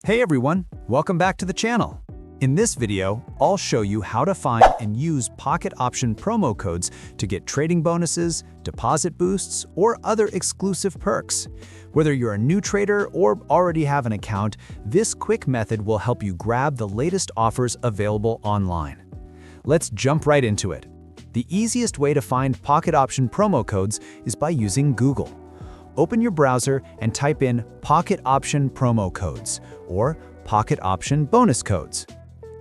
Hey everyone, welcome back to the channel. In this video, I'll show you how to find and use pocket option promo codes to get trading bonuses, deposit boosts, or other exclusive perks. Whether you're a new trader or already have an account, this quick method will help you grab the latest offers available online. Let's jump right into it. The easiest way to find pocket option promo codes is by using Google. Open your browser and type in pocket option promo codes or pocket option bonus codes.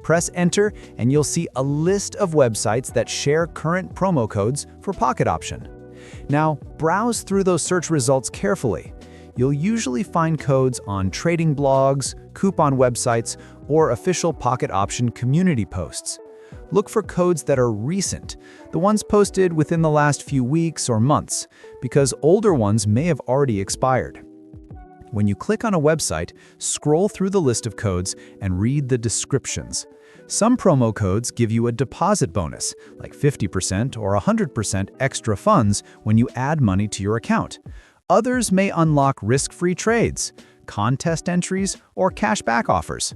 Press enter and you'll see a list of websites that share current promo codes for pocket option. Now, browse through those search results carefully. You'll usually find codes on trading blogs, coupon websites, or official pocket option community posts. Look for codes that are recent, the ones posted within the last few weeks or months, because older ones may have already expired. When you click on a website, scroll through the list of codes and read the descriptions. Some promo codes give you a deposit bonus, like 50% or 100% extra funds when you add money to your account. Others may unlock risk-free trades, contest entries, or cashback offers.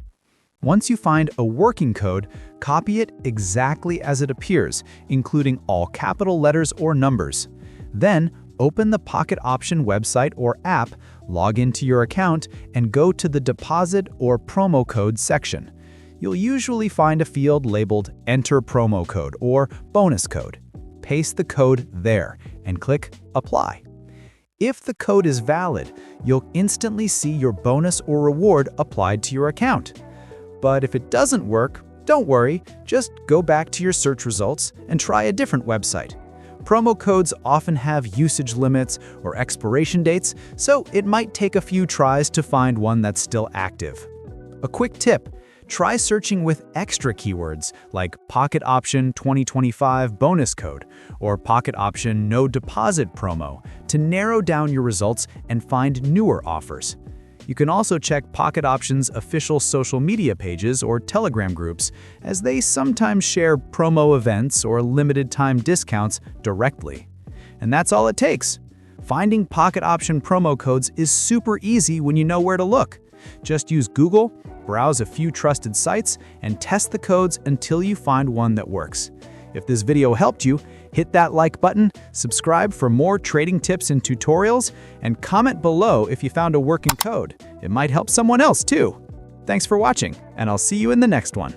Once you find a working code, copy it exactly as it appears, including all capital letters or numbers. Then, open the Pocket Option website or app, log into your account, and go to the Deposit or Promo Code section. You'll usually find a field labeled Enter Promo Code or Bonus Code. Paste the code there and click Apply. If the code is valid, you'll instantly see your bonus or reward applied to your account. But if it doesn't work, don't worry, just go back to your search results and try a different website. Promo codes often have usage limits or expiration dates, so it might take a few tries to find one that's still active. A quick tip: try searching with extra keywords like Pocket Option 2025 Bonus Code or Pocket Option No Deposit Promo to narrow down your results and find newer offers. You can also check Pocket Option's official social media pages or Telegram groups, as they sometimes share promo events or limited-time discounts directly. And that's all it takes. Finding Pocket Option promo codes is super easy when you know where to look. Just use Google, browse a few trusted sites, and test the codes until you find one that works. If this video helped you, hit that like button, subscribe for more trading tips and tutorials, and comment below if you found a working code. It might help someone else too. Thanks for watching, and I'll see you in the next one.